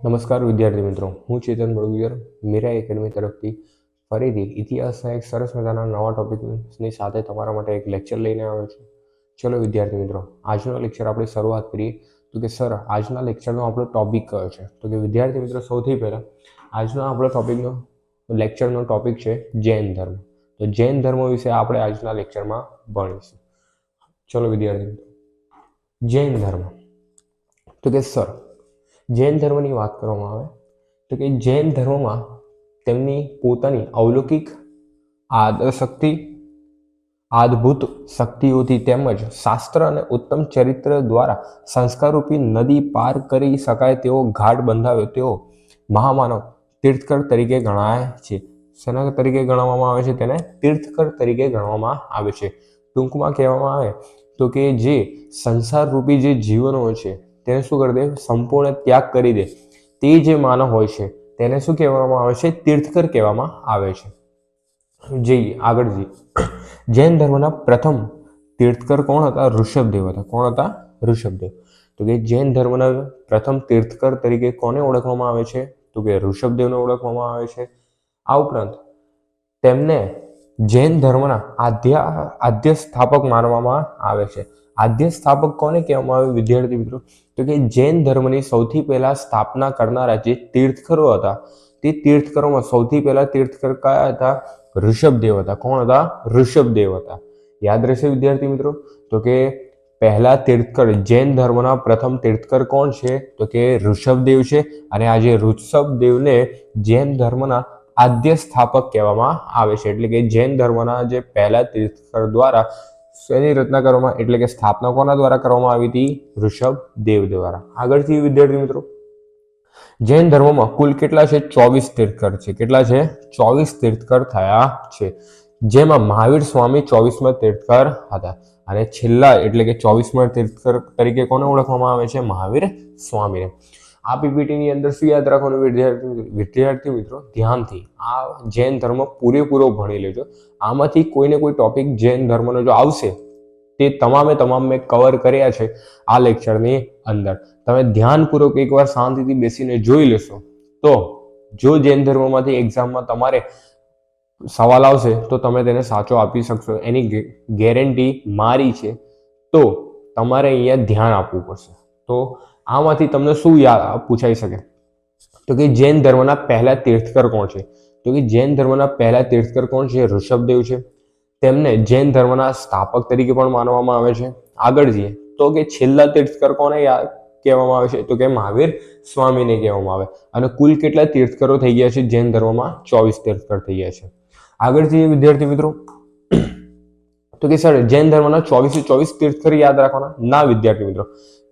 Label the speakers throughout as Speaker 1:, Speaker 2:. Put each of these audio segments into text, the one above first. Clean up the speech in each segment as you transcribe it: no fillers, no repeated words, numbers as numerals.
Speaker 1: નમસ્કાર વિદ્યાર્થી મિત્રો, હું ચેતન બળગુજર મીરા એકેડમી તરફથી ફરીથી ઇતિહાસના એક સરસ મજાના નવા ટોપિકની સાથે તમારા માટે એક લેક્ચર લઈને આવ્યો છું. ચલો વિદ્યાર્થી મિત્રો, આજનો લેક્ચર આપણે શરૂઆત કરીએ. તો કે સર, આજના લેક્ચરનો આપણો ટોપિક કયો છે? તો કે વિદ્યાર્થી મિત્રો, સૌથી પહેલાં આજનો આપણો લેક્ચરનો ટોપિક છે જૈન ધર્મ. તો જૈન ધર્મ વિશે આપણે આજના લેક્ચરમાં ભણીશું. ચલો વિદ્યાર્થી મિત્રો, જૈન ધર્મ. તો કે સર, જૈન ધર્મની વાત કરવામાં આવે તો કે જૈન ધર્મમાં તેમની પોતાની અવલૌકિક અદ્ભુત શક્તિઓથી તેમજ શાસ્ત્ર અને ઉત્તમ ચરિત્ર દ્વારા સંસ્કારરૂપી નદી પાર કરી શકાય તેવો ઘાટ બંધાવ્યો તેઓ મહામાનવ તીર્થકર તરીકે ગણાય છે. શેના તરીકે ગણવામાં આવે છે? તેને તીર્થકર તરીકે ગણવામાં આવે છે. ટૂંકમાં કહેવામાં આવે તો કે જે સંસારરૂપી જે જીવનો છે તેને શું કરી દે? સંપૂર્ણ ત્યાગ કરી દે તે જે માનવ હોય છે તેને શું કહેવામાં આવે છે? તીર્થકર કહેવામાં આવે છે. જઈએ આગળ જઈએ. જૈન ધર્મના પ્રથમ તીર્થકર કોણ હતા? ઋષભદેવ હતા. કોણ હતા? ઋષભદેવ. તો કે જૈન ધર્મના પ્રથમ તીર્થકર તરીકે કોને ઓળખવામાં આવે છે? તો કે ઋષભદેવને ઓળખવામાં આવે છે. આ ઉપરાંત તેમને જૈન ધર્મના આદ્ય સ્થાપક માનવામાં આવે છે. આદ્ય સ્થાપક કોને કહેવામાં આવે વિદ્યાર્થી મિત્રો? તો કે જૈન ધર્મની સૌથી પહેલા સ્થાપના કરનારા જે તીર્થકરો હતા તે તીર્થકરોમાં સૌથી પહેલા તીર્થકર કયા હતા? ઋષભદેવ હતા. કોણ હતા? ઋષભદેવ હતા. યાદ રહેશે વિદ્યાર્થી મિત્રો. તો કે પહેલા તીર્થકર, જૈન ધર્મના પ્રથમ તીર્થકર કોણ છે? તો કે ઋષભદેવ છે. અને આ જે ઋષભદેવને જૈન ધર્મના આદ્ય સ્થાપક કહેવામાં આવે છે. એટલે કે જૈન ધર્મના જે પહેલા તીર્થકર દ્વારા શેની રચના કરવામાં, એટલે કે સ્થાપના કોના દ્વારા કરવામાં આવી હતી? ઋષભદેવ દ્વારા. આગળથી વિદ્યાર્થી મિત્રો, જૈન ધર્મમાં કુલ કેટલા છે? 24 તીર્થકર છે. કેટલા છે? 24 તીર્થકર થયા છે. જેમાં મહાવીર સ્વામી 24મા તીર્થકર હતા. અને છેલ્લા એટલે કે 24મા તીર્થકર તરીકે કોને ઓળખવામાં આવે છે? મહાવીર સ્વામીને. આ પીપીટીની અંદર શું યાદ રાખવાનું વિદ્યાર્થી મિત્રો? ધ્યાનથી આ જૈન ધર્મ પૂરેપૂરો ભણી લેજો. આમાંથી કોઈને કોઈ ટોપિક જૈન ધર્મનો જો આવશે તે તમામ મેં કવર કર્યા છે આ લેક્ચરની અંદર. તમે ધ્યાનપૂર્વક એકવાર શાંતિથી બેસીને જોઈ લેશો તો જો જૈન ધર્મમાંથી એક્ઝામમાં તમારે સવાલ આવશે તો તમે તેને સાચો આપી શકશો, એની ગેરંટી મારી છે. તો તમારે અહીંયા ધ્યાન આપવું પડશે. તો આમાંથી તમને શું પૂછાઈ શકે? તો કે જૈન ધર્મના પહેલા તીર્થકર કોણ છે? તો કે જૈન ધર્મના પહેલા તીર્થકર કોણ છે? ઋષભદેવ છે. તેમને જૈન ધર્મના સ્થાપક તરીકે પણ માનવામાં આવે છે. આગળ જઈએ તો કે છેલ્લા તીર્થકર કોને કહેવામાં આવે છે? તો કે મહાવીર સ્વામીને કહેવામાં આવે. અને કુલ કેટલા તીર્થકરો થઈ ગયા છે જૈન ધર્મમાં? 24 તીર્થકર થઈ ગયા છે. આગળ જઈએ વિદ્યાર્થી મિત્રો, તો કે સર જૈન ધર્મના 24 તીર્થકર યાદ રાખવાના? ના વિદ્યાર્થી મિત્રો,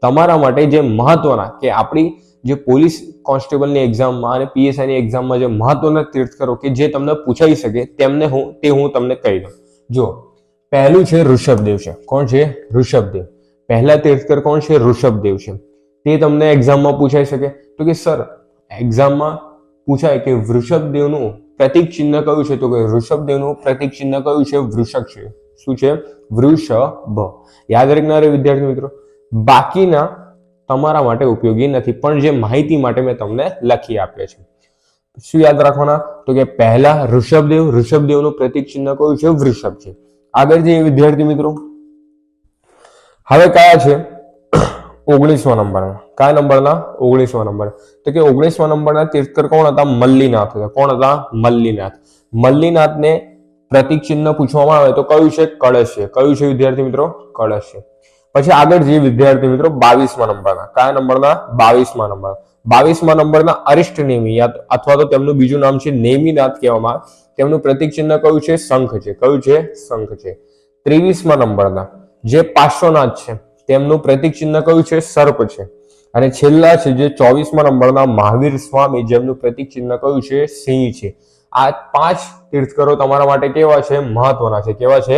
Speaker 1: તમારા માટે જે મહત્વના કે આપણી જે પોલીસ કોન્સ્ટેબલની એક્ઝામમાં અને પીએસઆઈની એક્ઝામમાં જે મહત્વના તીર્થકરો કે જે તમને પૂછાઈ શકે હું તમને કહી દઉં. જો પહેલું છે ઋષભદેવ છે. કોણ છે? ઋષભદેવ. પહેલા તીર્થકર કોણ છે? ઋષભદેવ છે. તે તમને એક્ઝામમાં પૂછાઈ શકે. તો કે સર એક્ઝામમાં પૂછાય કે વૃષભદેવનું પ્રતીક ચિહ્ન કયું છે? તો કે ઋષભદેવનું પ્રતીક ચિહ્ન કયું છે? વૃષક છે. શું છે? વૃષભ. યાદ રાખનારા વિદ્યાર્થી મિત્રો, બાકીના તમારા માટે ઉપયોગી નથી, પણ જે માહિતી માટે મેં તમને લખી આપ્યા છે. શું યાદ રાખવાના? તો કે પહેલા ઋષભદેવનું પ્રતીક ચિહ્ન કયું છે? વૃષભ છે. આગળ જઈએ વિદ્યાર્થી મિત્રો, હવે કયા છે? 19મા નંબરના. કયા નંબરના? 19મા નંબર. તો કે 19મા નંબરના તીર્થકર કોણ હતા? મલ્લીનાથ હતા. કોણ હતા? મલ્લીનાથ. મલ્લીનાથને પ્રતીક ચિહ્ન પૂછવામાં આવે તો કયું છે? કળશ છે. કયું છે વિદ્યાર્થી મિત્રો? કળશ છે. પછી આગળ જઈએ વિદ્યાર્થી મિત્રો 22મા નંબરના. કયા નંબરના? 22મા નંબર. 22મા નંબરના અરિષ્ટ નેમિ અથવા તો તેમનું બીજું નામ છે નેમિનાથ કહેવામાં આવે. તેમનું પ્રતીક ચિહ્ન કયું છે? શંખ છે. કયું છે? શંખ છે. 23મા નંબરના જે પાર્શ્વનાથ છે તેમનું પ્રતીક ચિહ્ન કયું છે? સર્પ છે. અને છેલ્લા છે જે 24મા નંબરના મહાવીર સ્વામી, જેમનું પ્રતીક ચિહ્ન કયું છે? સિંહ છે. આ 5 તીર્થકરો તમારા માટે કેવા છે? મહત્વના છે. કેવા છે?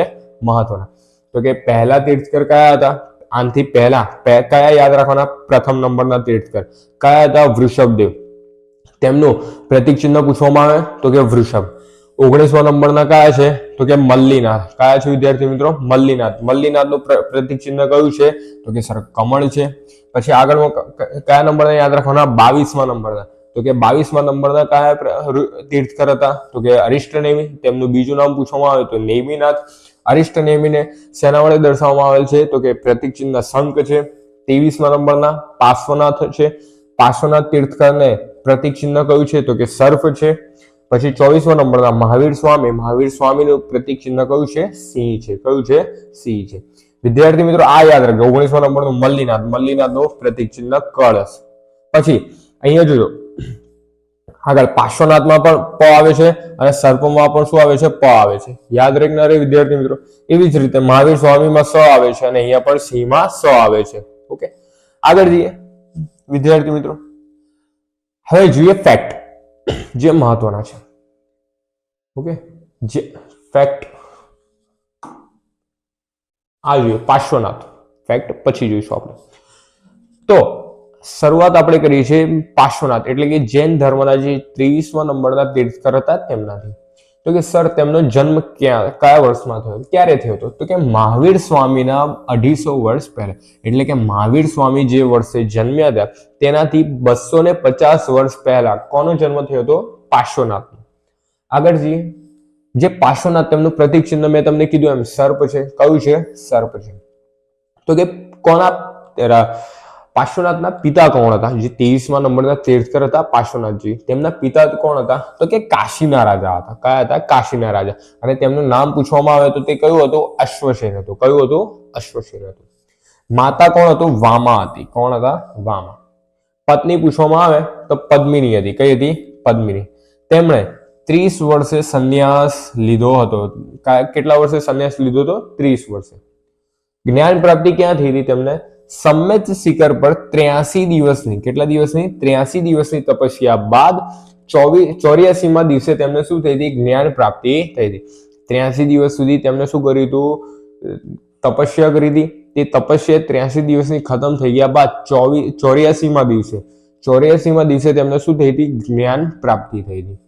Speaker 1: મહત્વના. તો કે પહેલા તીર્થકર કયા હતા? આનાથી પહેલા કયા યાદ રાખવાના? પ્રથમ નંબરના તીર્થકર કયા હતા? વૃષભદેવ. તેમનું પ્રતીક ચિહ્ન પૂછવામાં આવે તો કે વૃષભ. 19મા નંબરના કયા છે તો કે મલ્લીનાથ. કયા છે વિદ્યાર્થી મિત્રો? મલ્લીનાથ. મલ્લીનાથનું પ્રતીક ચિહ્ન કયું છે તો કે સર કમળ છે. પછી આગળ કયા નંબરના યાદ રાખવાના? 22મા નંબરના. તો કે 22મા નંબરના કયા તીર્થકર હતા તો કે અરિષ્ટ નેમિ. તેમનું બીજું નામ પૂછવામાં આવે તો નેમિનાથ. અરિષ્ટ નેમિને શેના વડે દર્શાવવામાં આવેલ છે તો કે પ્રતીક ચિહ્ન શંખ છે. 23મા નંબરના પાર્શ્વનાથ છે. પાર્શ્વનાથ તીર્થકરને પ્રતીક ચિહ્ન કયું છે તો કે સર્પ છે. પછી 24મા નંબરના મહાવીર સ્વામી. મહાવીર સ્વામીનું પ્રતીક ચિહ્ન કયું છે? સિંહ છે. કયું છે? સિંહ છે. વિદ્યાર્થી મિત્રો આ યાદ રાખજો. 19મા નંબરનું મલ્લીનાથ. મલ્લીનાથનું પ્રતીક ચિહ્ન કળશ. પછી અહીંયા જોજો આગળ પાર્શ્વનાથમાં પણ પ આવે છે અને સર્પમાં પણ શું આવે છે? પ આવે છે. યાદ રાખનારે વિદ્યાર્થી મિત્રો. એવી જ રીતે મહાવીર સ્વામીમાં સ આવે છે અને અહીંયા પણ સિંહમાં સ આવે છે. ઓકે, આગળ જઈએ વિદ્યાર્થી મિત્રો. હવે જોઈએ ફેક્ટ જે મહત્વના છે. ઓકે, જે ફેક્ટ આ જોઈએ પાર્શ્વનાથ ફેક્ટ પછી જોઈશું આપણે. તો શરૂઆત આપણે કરીએ છીએ પાર્શ્વનાથ એટલે કે જૈન ધર્મના જે 23મા નંબરના તીર્થકર હતા તેમનાથી. તો કે સર તેમનો જન્મ કયા વર્ષમાં થયો? ક્યારે થયો હતો તો કે મહાવીર સ્વામીના 250 વર્ષ પહેલા. એટલે કે મહાવીર સ્વામી જે વર્ષે જન્મ્યા હતા તેનાથી 250 વર્ષ પહેલા કોનો જન્મ થયો હતો? પાર્શ્વનાથનો. આગળ જઈએ. જે પાર્શ્વનાથ તેમનું પ્રતીક ચિહ્ન મેં તમને કીધું એમ સર્પ છે. કયું છે? સર્પ છે. તો કે કોના પાર્શ્વનાથના પિતા કોણ હતા? જે 23મા નંબરના તીર્થકર હતા પાર્શ્વનાથજી, તેમના પિતા કોણ હતા તો કે કાશીના રાજા હતા. કયા હતા? કાશીના રાજા. અને તેમનું નામ પૂછવામાં આવે તો તે કયું હતું? અશ્વસેન હતું. કયું હતું? અશ્વસેન હતું. માતા કોણ હતું? વામા હતી. કોણ હતા? વામા. પત્ની પૂછવામાં આવે તો પદ્મિની હતી. કઈ હતી? પદ્મિની. તેમણે 30 વર્ષે સંન્યાસ લીધો હતો. કેટલા વર્ષે સંન્યાસ લીધો હતો? 30 વર્ષે. જ્ઞાન પ્રાપ્તિ ક્યાં થઈ હતી તેમને? સમ્મેત શિખર પર 83 દિવસની કેટલા દિવસની? 83 દિવસની તપસ્યા બાદ 84મા દિવસે તેમને શું થઈ હતી? જ્ઞાન પ્રાપ્તિ થઈ હતી. 83 દિવસ સુધી તેમને શું કર્યું હતું? તપસ્યા કરી હતી. તે તપસ્યા 83 દિવસની ખતમ થઈ ગયા બાદ 84મા દિવસે તેમને શું થઈ હતી? જ્ઞાન પ્રાપ્તિ થઈ હતી.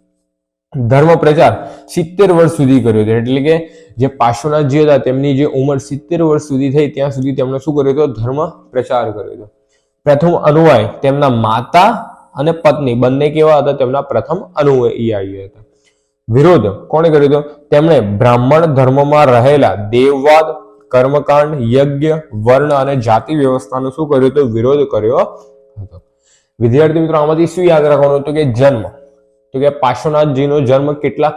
Speaker 1: ધર્મ પ્રચાર 70 વર્ષ સુધી કર્યો હતો. એટલે કે જે પાર્શ્વનાથજી હતા તેમની જે ઉંમર 70 વર્ષ સુધી થઈ ત્યાં સુધી તેમણે શું કર્યો હતો? ધર્મ પ્રચાર કર્યો હતો. પ્રથમ અનુયાયી તેમના માતા અને પત્ની બંને કેવા હતા? તેમના પ્રથમ અનુયાયી હતા. વિરોધ કોણે કર્યો હતો? તેમણે બ્રાહ્મણ ધર્મમાં રહેલા દેવવાદ, કર્મકાંડ, યજ્ઞ, વર્ણ અને જાતિ વ્યવસ્થાનો શું કર્યો હતો? વિરોધ કર્યો હતો. વિદ્યાર્થી મિત્રો આમાંથી શું યાદ રાખવાનું હતું કે જન્મ તો કે પાર્શ્વનાથજીનો જન્મ કેટલા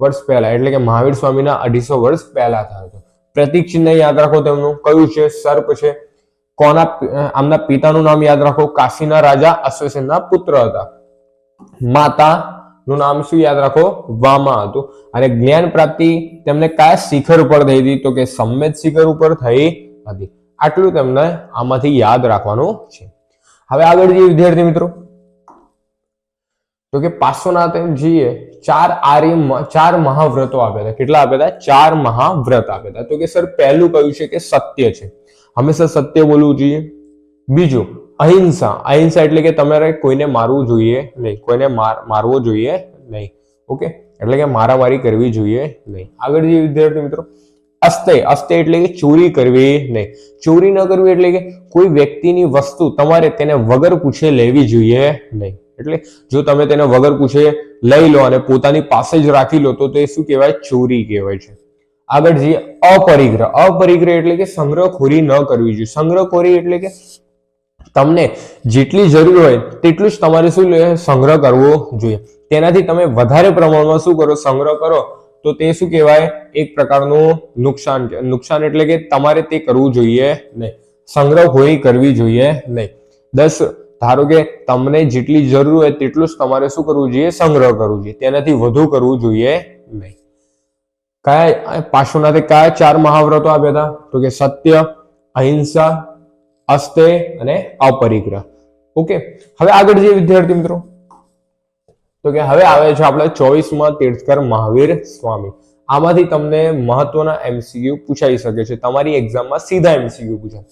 Speaker 1: વર્ષ પહેલા એટલે કે મહાવીર સ્વામીના 250 વર્ષ પહેલા થયો હતો. પ્રતીક ચિહ્ન યાદ રાખો તેમનું કયું છે? સર્પ છે. કોના આમના પિતાનું નામ યાદ રાખો? કાશીના રાજા અશ્વસેનના પુત્ર હતા. માતાનું નામ શું યાદ રાખો? વામા હતું. અને જ્ઞાન પ્રાપ્તિ તેમને કયા શિખર ઉપર થઈ હતી તો કે સમ્મેત શિખર ઉપર થઈ હતી. આટલું તેમને આમાંથી યાદ રાખવાનું છે. હવે આગળ જઈએ વિદ્યાર્થી મિત્રો. તો કે પાર્શ્વનાથજીએ 4 મહાવ્રતો આપ્યા હતા. કેટલા આપ્યા હતા? 4 મહાવ્રત આપ્યા હતા. તો કે સર પહેલું કયું છે કે સત્ય છે. હંમેશા સત્ય બોલવું જોઈએ. બીજું અહિંસા. અહિંસા એટલે કે તમારે કોઈને મારવું જોઈએ નહીં. કોઈને મારવો જોઈએ નહીં. ઓકે, એટલે કે મારામારી કરવી જોઈએ નહીં. આગળ જઈએ વિદ્યાર્થી મિત્રો. અસ્તે એટલે કે ચોરી કરવી નહીં. ચોરી ન કરવી એટલે કે કોઈ વ્યક્તિની વસ્તુ તમારે તેને વગર પૂછે લેવી જોઈએ નહીં. એટલે જો તમે તેને વગર પૂછે લઈ લો અને પોતાની પાસે જ રાખી લો તો તે શું કહેવાય? ચોરી કહેવાય છે. આગળ જઈએ અપરિગ્રહ. અપરિગ્રહ એટલે કે સંગ્રહખોરી ન કરવી જોઈએ. સંગ્રહખોરી એટલે કે તમને જેટલી જરૂર હોય તેટલું જ તમારે શું સંગ્રહ કરવો જોઈએ. તેનાથી તમે વધારે પ્રમાણમાં શું કરો? સંગ્રહ કરો તો તે શું કહેવાય? એક પ્રકારનું નુકસાન. નુકસાન એટલે કે તમારે તે કરવું જોઈએ નહીં. સંગ્રહખોરી કરવી જોઈએ નહીં. ધારો કે તમને જેટલી જરૂર હોય તેટલું જ તમારે શું કરવું જોઈએ? સંગ્રહ કરવું જોઈએ. તેનાથી વધુ કરવું જોઈએ નહીં. કયા પાર્શ્વનાથે કયા 4 મહાવ્રતો આપ્યા હતા તો કે સત્ય, અહિંસા, અસ્તે અને અપરિગ્રહ. ઓકે, હવે આગળ જઈએ વિદ્યાર્થી મિત્રો. તો કે હવે આવે છે આપણા 24મા તીર્થકર મહાવીર સ્વામી. આમાંથી તમને મહત્વના એમસીક્યુ પૂછાઈ શકે છે. તમારી એક્ઝામમાં સીધા એમસીક્યુ પૂછાય.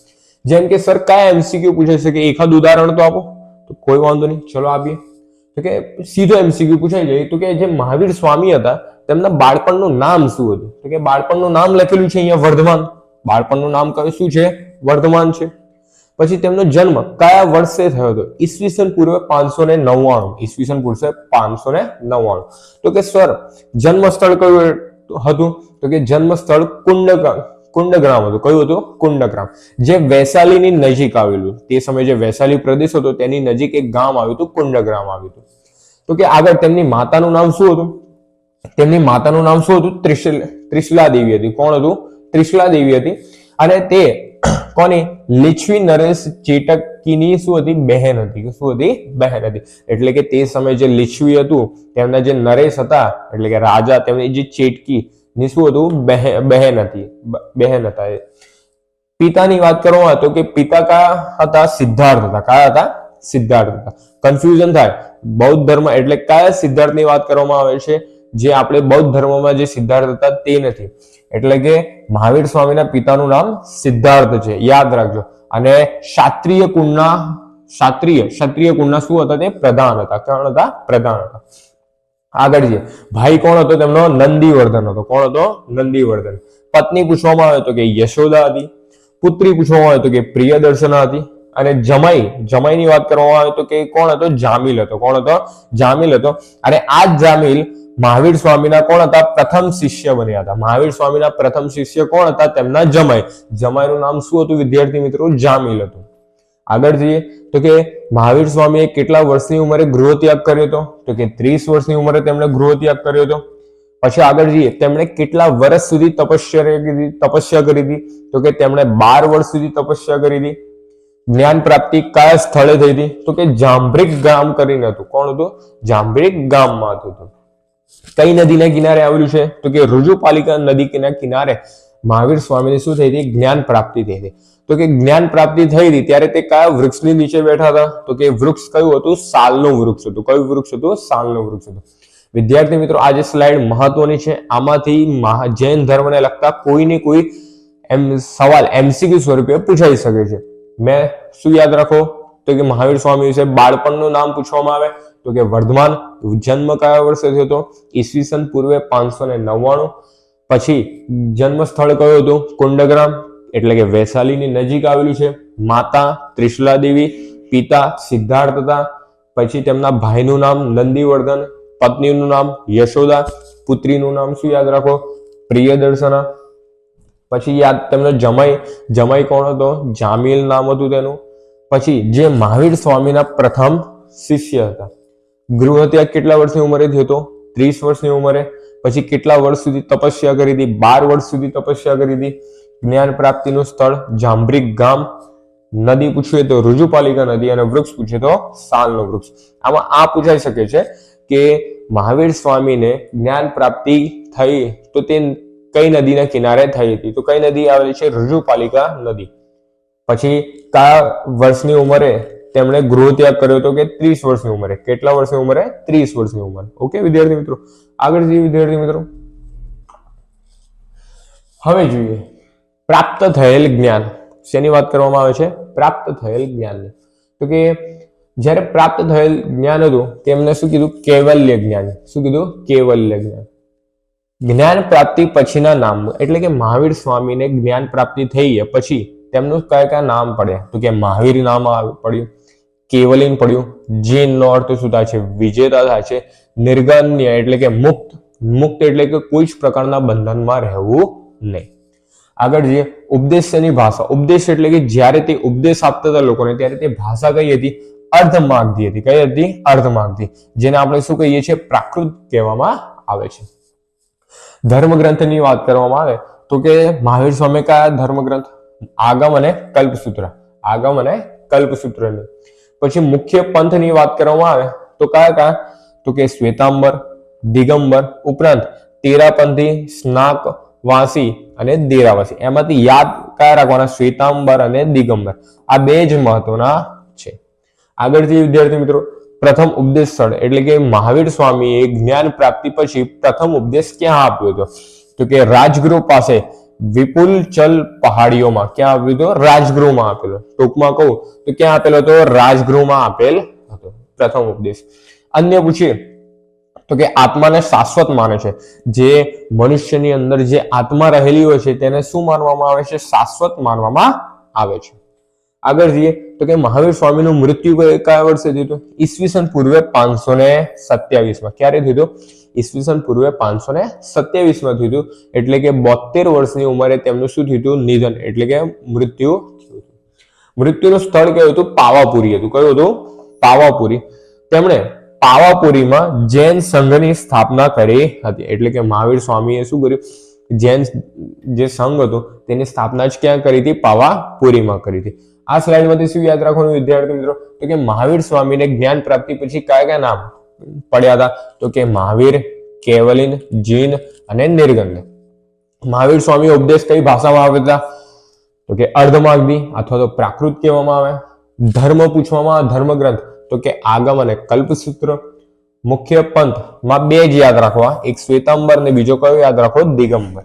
Speaker 1: જેમ કે સર કયા એમસીક્યુ પૂછાઈ શકે? એકાદ ઉદાહરણ તો આપો. તો કોઈ વાંધો નહીં, ચલો આપીએ. તો કે સીધો એમસીક્યુ પૂછાઈ જાય તો કે જે મહાવીર સ્વામી હતા તેમના બાળપણનું નામ શું હતું? તો કે બાળપણનું નામ લખેલું છે અહીંયા વર્ધમાન. બાળપણનું નામ કયું શું છે? વર્ધમાન છે. પછી તેમનો જન્મ કયા વર્ષે થયો હતો? ઈસવીસન પૂર્વે 599. ઈસવીસન પૂર્વે 599. તો કે સર જન્મ સ્થળ કયું હતું? તો કે જન્મ સ્થળ કુંડગ્રામ હતું. કયું હતું? કુંડગ્રામ, જે વૈશાલીની નજીક આવેલું. તે સમયે જે વૈશાલી પ્રદેશ હતો તેની નજીક એક ગામ આવ્યું હતું, કુંડગ્રામ આવ્યું હતું. તો કે આગળ તેમની માતાનું નામ શું હતું? તેમની માતાનું નામ શું હતું? ત્રિશલા દેવી હતી. કોણ હતું? ત્રિશલા દેવી હતી. અને તે કોની? લીછવી નરેશ ચેટકીની શું હતી? બહેન હતી. શું હતી? બહેન હતી. એટલે કે તે સમયે જે લીછવી હતું તેમના જે નરેશ હતા એટલે કે રાજા, તેમની જે ચેટકી ની શું હતું? બહેન હતી. બહેન હતા. પિતાની વાત કરવામાં તો કે પિતા કયા હતા? સિદ્ધાર્થ હતા. કયા હતા? સિદ્ધાર્થ હતા. કન્ફ્યુઝન થાય. બૌદ્ધ ધર્મ એટલે કયા સિદ્ધાર્થની વાત કરવામાં આવે છે? જે આપણે બૌદ્ધ ધર્મમાં જે સિદ્ધાર્થ હતા તે નથી. એટલે કે મહાવીર સ્વામીના પિતાનું નામ સિદ્ધાર્થ છે, યાદ રાખજો. અને ક્ષત્રિય કુળના શું હતા? તે પ્રધાન હતા. કોણ હતા? પ્રધાન હતા. આગળ છે ભાઈ કોણ હતો તેમનો? નંદીવર્ધન હતો. કોણ હતો? નંદીવર્ધન. પત્ની પૂછવામાં આવે તો કે યશોદા હતી. પુત્રી પૂછવામાં આવે તો કે પ્રિયદર્શના હતી. અને જમાઈની વાત કરવામાં આવે તો કે કોણ હતો? જામિલ હતો. કોણ હતો? જામિલ હતો. અને આ જ જામિલ મહાવીર સ્વામીના કોણ હતા? પ્રથમ શિષ્ય બન્યા હતા. મહાવીર સ્વામીના પ્રથમ શિષ્ય કોણ હતા? તેમના જમાઈનું નામ શું હતું વિદ્યાર્થી મિત્રો? જામિલ હતું. આગળ જઈએ તો કે મહાવીર સ્વામીએ કેટલા વર્ષની ઉંમરે ગૃહત્યાગ કર્યો હતો? તો કે 30 વર્ષની ઉંમરે તેમણે ગૃહત્યાગ કર્યો હતો. પછી આગળ જઈએ, તેમણે કેટલા વર્ષ સુધી તપસ્યા કરી હતી? તો કે તેમણે 12 વર્ષ સુધી તપસ્યા કરી હતી. જ્ઞાન પ્રાપ્તિ કયા સ્થળે થઈ હતી? તો કે જાંભ્રિક ગામ કરીને હતું. કોણ હતું? જાંભ્રિક ગામમાં હતું. કઈ નદીના કિનારે આવેલું છે? તો કે ઋજુપાલિકા નદીના કિનારે મહાવીર સ્વામીને શું થઈ હતી? જ્ઞાન પ્રાપ્તિ થઈ હતી. તો કે જ્ઞાન પ્રાપ્તિ થઈ હતી ત્યારે તે કયા વૃક્ષની નીચે બેઠા હતા? તો કે વૃક્ષ કયું હતું? સાલનું વૃક્ષ હતું. કયું વૃક્ષ હતું? સાલનું વૃક્ષ હતું. વિદ્યાર્થી મિત્રો આ જે સ્લાઇડ મહત્વની છે. આમાંથી જૈન ધર્મને લગતા કોઈને કોઈ સવાલ MCQ સ્વરૂપે પૂછાઈ શકે છે. મેં શું યાદ રાખો? તો કે મહાવીર સ્વામી વિશે બાળપણનું નામ પૂછવામાં આવે તો કે વર્ધમાન. જન્મ કયા વર્ષે થયો હતો? ઈસવીસન પૂર્વે 599. પછી જન્મ સ્થળ કયું હતું? કુંડગ્રામ એટલે કે વૈશાલીની નજીક આવેલું છે. માતા ત્રિશલા દેવી, પિતા સિદ્ધાર્થ હતા. પછી તેમના ભાઈનું નામ નંદીવર્ધન, પત્નીનું નામ યશોદા, પુત્રીનું નામ શું યાદ રાખો? પ્રિયદર્શના. પછી તેમનો જમાઈ કોણ હતો? જામિલ નામ હતું તેનું. પછી જે મહાવીર સ્વામીના પ્રથમ શિષ્ય હતા. ગૃહત્યાગ કેટલા વર્ષની ઉંમરે થયો હતો? 30 વર્ષની ઉંમરે. પછી કેટલા વર્ષ સુધી તપસ્યા કરી હતી? 12 વર્ષ સુધી તપસ્યા કરી હતી. જ્ઞાન પ્રાપ્તિનું સ્થળ જાંભ્રિક ગામ. નદી પૂછીએ તો ઋજુપાલિકા નદી અને વૃક્ષ પૂછીએ તો સાલનું વૃક્ષ. આમાં આ પૂછાઈ શકે છે કે મહાવીર સ્વામીને જ્ઞાન પ્રાપ્તિ થઈ તો તે કઈ નદીના કિનારે થઈ હતી? તો કઈ નદી આવેલી છે? ઋજુપાલિકા નદી. પછી કયા વર્ષની ઉંમરે તેમણે ગૃહત્યાગ કર્યો હતો? કે 30 વર્ષની ઉંમરે. કેટલા વર્ષની ઉંમરે? 30 વર્ષની ઉંમરે. ઓકે વિદ્યાર્થી મિત્રો, આગળ જઈએ વિદ્યાર્થી મિત્રો. હવે જોઈએ પ્રાપ્ત થયેલ જ્ઞાન. શેની વાત કરવામાં આવે છે? પ્રાપ્ત થયેલ જ્ઞાનની. તો કે જ્યારે પ્રાપ્ત થયેલ જ્ઞાન હતું તેમને શું કીધું? કૈવલ્ય જ્ઞાન. શું કીધું? કૈવલ્ય જ્ઞાન. જ્ઞાન પ્રાપ્તિ પછીના નામ એટલે કે મહાવીર સ્વામીને જ્ઞાન પ્રાપ્તિ થઈ પછી તેમનું કયા નામ પડ્યા? તો કે મહાવીર નામ પડ્યું, કેવલિન પડ્યું. જીનનો અર્થ શું થાય છે? વિજેતા થાય છે. નિર્ગન્ય એટલે કે મુક્ત. મુક્ત એટલે કે કોઈ જ પ્રકારના બંધનમાં રહેવું નહીં. આગળ જઈએ ઉપદેશની ભાષા. ઉપદેશ એટલે કે જ્યારે તે ઉપદેશ આપતા હતા લોકોને ત્યારે તે ભાષા કઈ હતી? અર્ધમાગધી હતી. કઈ હતી? અર્ધમાગધી. જેને આપણે શું કહીએ છીએ? પ્રાકૃત કહેવામાં આવે છે. ધર્મગ્રંથની વાત કરવામાં આવે તો કે મહાવીર સ્વામી કયા ધર્મગ્રંથ? આગમ અને કલ્પસૂત્ર. આગમ અને કલ્પસૂત્રની. પછી મુખ્ય પંથની વાત કરવામાં આવે તો કયા? તો કે શ્વેતાંબર, દિગંબર ઉપરાંત તેરાપંથી, સ્નાક વાસી અને દેરાવાસી. એમાંથી યાદ કયા રાખવાના? શ્વેતાંબર અને દિગંબર. આ બે જ મહત્વના છે. આગળથી વિદ્યાર્થી મિત્રો પ્રથમ ઉપદેશ સ્થળ એટલે કે મહાવીર સ્વામીએ જ્ઞાન પ્રાપ્તિ પછી પ્રથમ ઉપદેશ ક્યાં આપ્યો હતો? તો કે રાજગૃહ પાસે વિપુલચલ પહાડીઓમાં. ક્યાં આપ્યો હતો? રાજગૃહમાં આપેલો. ટૂંકમાં કહું તો ક્યાં આપેલો હતો? રાજગૃહમાં આપેલ હતો પ્રથમ ઉપદેશ. અન્ય પૂછીએ તો કે આત્માને શાશ્વત માને છે. જે મનુષ્યની અંદર જે આત્મા રહેલી હોય છે તેને શું માનવામાં આવે છે? શાશ્વત માનવામાં આવે છે. આગળ જઈએ તો કે મહાવીર સ્વામીનું મૃત્યુ કયા વર્ષે થયું હતું? ઈસવીસન પૂર્વે 527 ક્યારે થયું હતું? ઈસવીસન પૂર્વે 527 થયું હતું. એટલે કે 72 વર્ષની ઉંમરે તેમનું શું થયું હતું? નિધન એટલે કે મૃત્યુ થયું હતું. મૃત્યુનું સ્થળ કયું હતું? પાવાપુરી હતું. કયું હતું? પાવાપુરી. તેમણે પાવાપુરીમાં જૈન સંઘની સ્થાપના કરી હતી. એટલે કે મહાવીર સ્વામીએ શું કર્યું? જૈન જે સંઘ હતો તેની સ્થાપના જ ક્યાં કરી હતી? પાવાપુરીમાં કરી હતી. આ સ્લાઇડમાંથી શું યાદ રાખવાનું વિદ્યાર્થી મિત્રો? તો કે મહાવીર સ્વામીને જ્ઞાન પ્રાપ્તિ પછી કયા કયા નામ પડ્યા હતા? તો કે મહાવીર, કેવલિન, જીન અને નિર્ગંધ. મહાવીર સ્વામી ઉપદેશ કઈ ભાષામાં આવ્યા હતા? તો કે અર્ધમાગધી અથવા તો પ્રાકૃત કહેવામાં આવે. ધર્મ પૂછવામાં આવે, ધર્મ ગ્રંથ તો કે આગમ અને કલ્પસૂત્ર. મુખ્ય પંથમાં બે જ યાદ રાખવા, એક શ્વેતાંબર અને બીજો કયો યાદ રાખો? દિગંબર.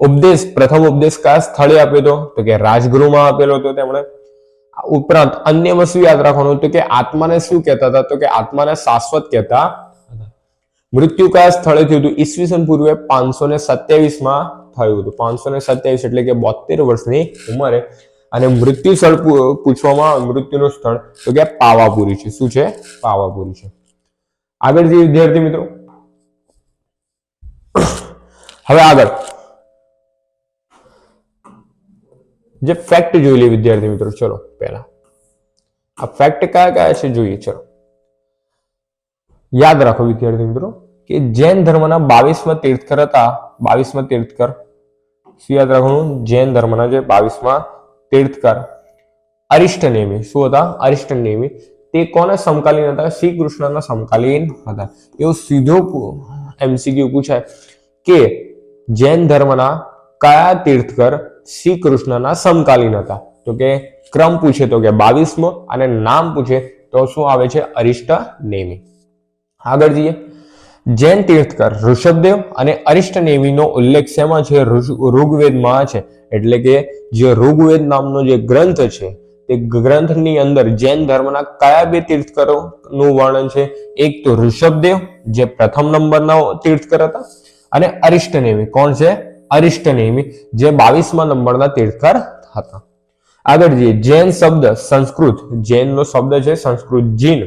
Speaker 1: ઉપદેશ, પ્રથમ ઉપદેશ કયા સ્થળે આપ્યો હતો? તો કે રાજગૃહમાં આપેલો હતો તેમણે. ઉપરાંત અન્યમાં શું યાદ રાખવાનું? તો કે આત્માને શું કહેતા હતા? તો કે આત્માને શાશ્વત કહેતા હતા. મૃત્યુ કયા સ્થળે થયું હતું? ઈસવીસન પૂર્વે 527 થયું હતું. 527 એટલે કે 72 વર્ષની ઉંમરે. અને મૃત્યુ સ્થળ પૂછવામાં આવે, મૃત્યુનું સ્થળ તો કે પાવાપુરી છે. શું છે? પાવાપુરી છે. આગળ જે વિદ્યાર્થી મિત્રો, હવે આગળ જે ફેક્ટ જોઈ લે વિદ્યાર્થી મિત્રો. ચલો પહેલા આ ફેક્ટ કયા કયા છે જોઈએ. ચલો યાદ રાખો વિદ્યાર્થી મિત્રો કે જૈન ધર્મના 22મા તીર્થકર હતા. 22મા તીર્થકર શું યાદ રાખવાનું? જૈન ધર્મના જે 22મા તીર્થકર અરિષ્ટનેમી. શું હતા? અરિષ્ટનેમી. તે કોને સમકાલીન હતા? શ્રી કૃષ્ણના સમકાલીન હતા. એવું સીધો MCQ પૂછાય કે જૈન ધર્મના કયા તીર્થકર શ્રી કૃષ્ણના સમકાલીન હતા? તો કે ક્રમ પૂછે તો કે 22મો અને નામ પૂછે તો શું આવે છે? અરિષ્ટનેમી. આગળ જઈએ. જૈન તીર્થકર ઋષભદેવ અને અરિષ્ટનેમીનો ઉલ્લેખ શેમાં છે? ઋગ્વેદમાં છે. એટલે કે જે ઋગ્વેદ નામનો જે ગ્રંથ છે તે ગ્રંથની અંદર જૈન ધર્મના કયા બે તીર્થકરોનું વર્ણન છે? એક તો ઋષભદેવ જે પ્રથમ નંબરના તીર્થકર હતા અને અરિષ્ટનેમી. કોણ છે? અરિષ્ટનેમી જે 22મા નંબરના તીર્થકર હતા. આગળ જઈએ. જૈન શબ્દ સંસ્કૃત, જૈનનો શબ્દ છે સંસ્કૃત, જીન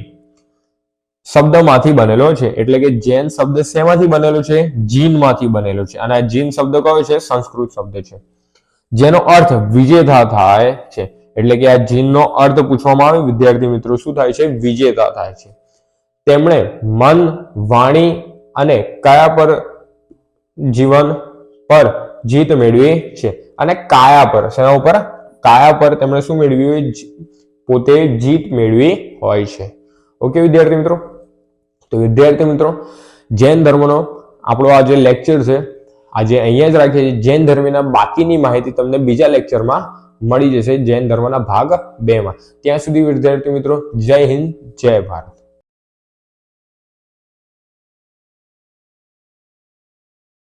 Speaker 1: શબ્દમાંથી બનેલો છે. એટલે કે જૈન શબ્દ શેમાંથી બનેલો છે? જીનમાંથી બનેલો છે. અને આ જીન શબ્દ કયો છે? સંસ્કૃત શબ્દ છે, જેનો અર્થ વિજેતા થાય છે. એટલે કે આ જીનનો અર્થ પૂછવામાં આવે વિદ્યાર્થી મિત્રો, શું થાય છે? વિજેતા થાય છે. તેમણે મન, વાણી અને કાયા પર જીવન પર જીત મેળવી છે. અને કાયા પર, શેના ઉપર? કાયા પર તેમણે શું મેળવ્યું? પોતે જીત મેળવી હોય છે. ઓકે વિદ્યાર્થી મિત્રો. તો વિદ્યાર્થી મિત્રો, જૈન ધર્મનો આપણો આ જે લેક્ચર છે આજે અહીંયા જ રાખીએ છીએ. જૈન ધર્મના બાકીની માહિતી તમને બીજા લેક્ચરમાં મળી જશે, જૈન ધર્મના ભાગ 2 માં. ત્યાં સુધી વિદ્યાર્થી મિત્રો, જય હિન્દ, જય ભારત.